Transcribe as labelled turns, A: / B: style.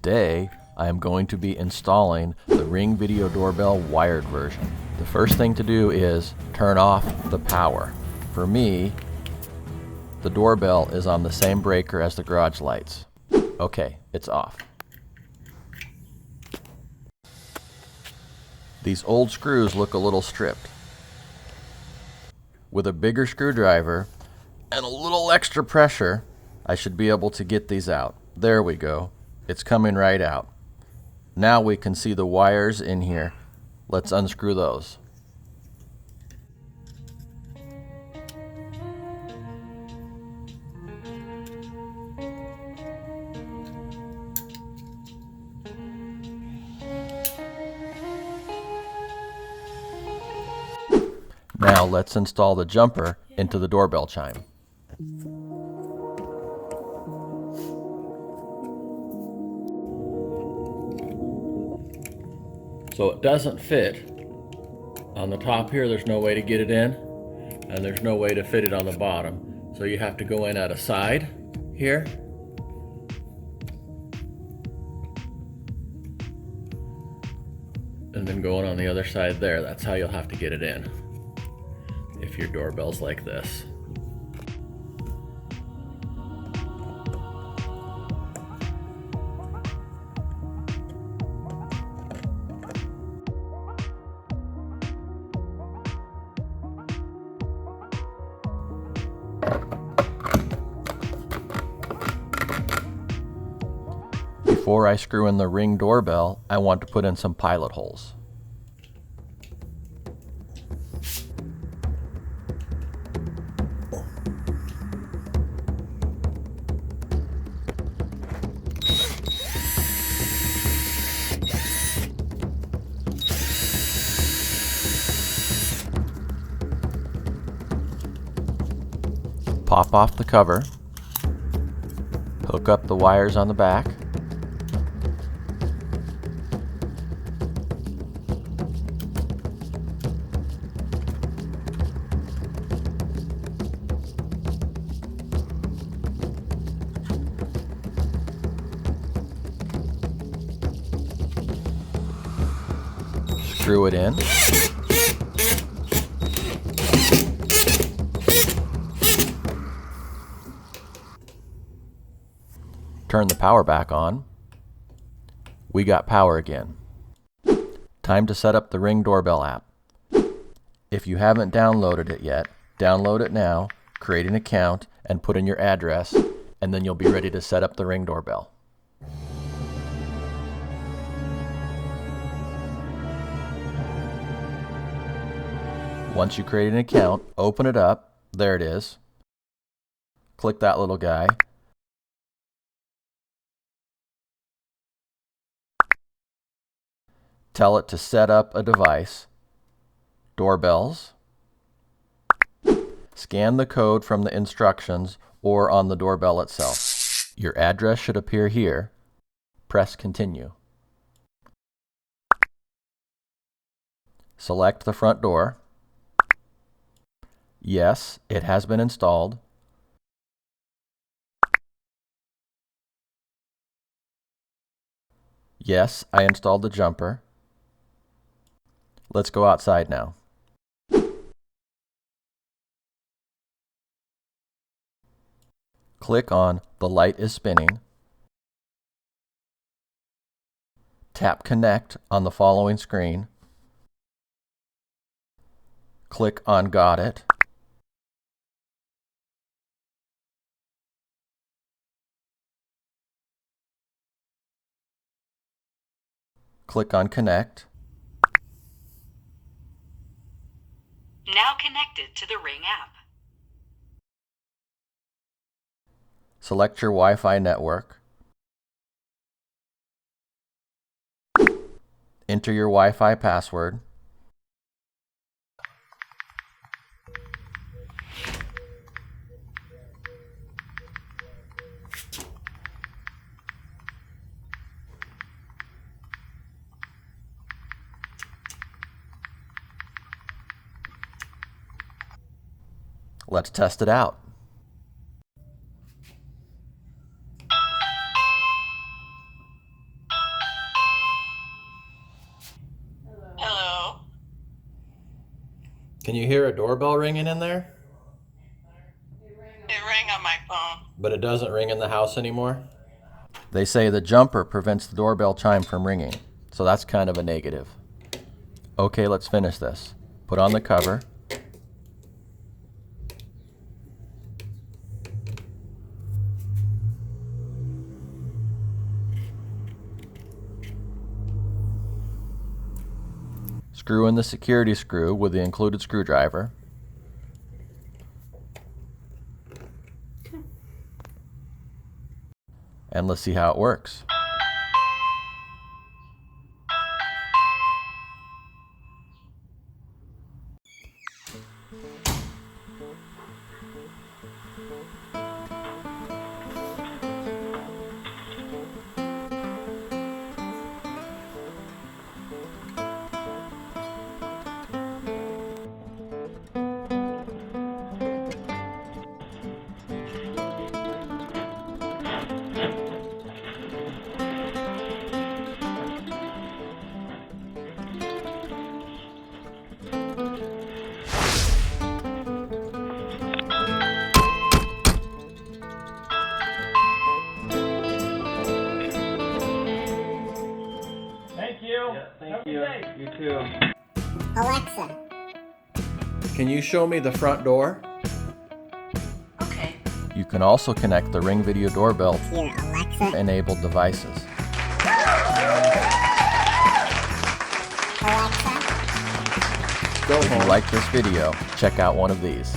A: Today, I am going to be installing the Ring Video Doorbell wired version. The first thing to do is turn off the power. For me, the doorbell is on the same breaker as the garage lights. Okay, it's off. These old screws look a little stripped. With a bigger screwdriver and a little extra pressure, I should be able to get these out. There we go. It's coming right out. Now we can see the wires in here. Let's unscrew those. Now let's install the jumper into the doorbell chime. So it doesn't fit. On the top here, there's no way to get it in, and there's no way to fit it on the bottom. So you have to go in at a side here. And then go in on the other side there. That's how you'll have to get it in if your doorbell's like this. Before I screw in the Ring doorbell, I want to put in some pilot holes. Pop off the cover, hook up the wires on the back, screw it in. Turn the power back on. We got power again. Time to set up the Ring doorbell app. If you haven't downloaded it yet, download it now, create an account, and put in your address, and then you'll be ready to set up the Ring doorbell. Once you create an account, open it up. There it is. Click that little guy. Tell it to set up a device. Doorbells. Scan the code from the instructions or on the doorbell itself. Your address should appear here. Press continue. Select the front door. Yes, it has been installed. Yes, I installed the jumper. Let's go outside now. Click on "The light is spinning." Tap Connect on the following screen. Click on Got It. Click on Connect.
B: Now connected to the Ring app.
A: Select your Wi-Fi network. Enter your Wi-Fi password. Let's test it out. Can you hear a doorbell ringing in there?
C: It rang on my phone.
A: But it doesn't ring in the house anymore? They say the jumper prevents the doorbell chime from ringing, so that's kind of a negative. Okay, let's finish this. Put on the cover. Screw in the security screw with the included screwdriver. And let's see how it works.
D: Thank you. You too.
E: Alexa,
A: Can you show me the front door?
B: Okay.
A: You can also connect the Ring Video Doorbell
E: to your Alexa.
A: enabled devices.
E: Alexa,
A: If you like this video, check out one of these.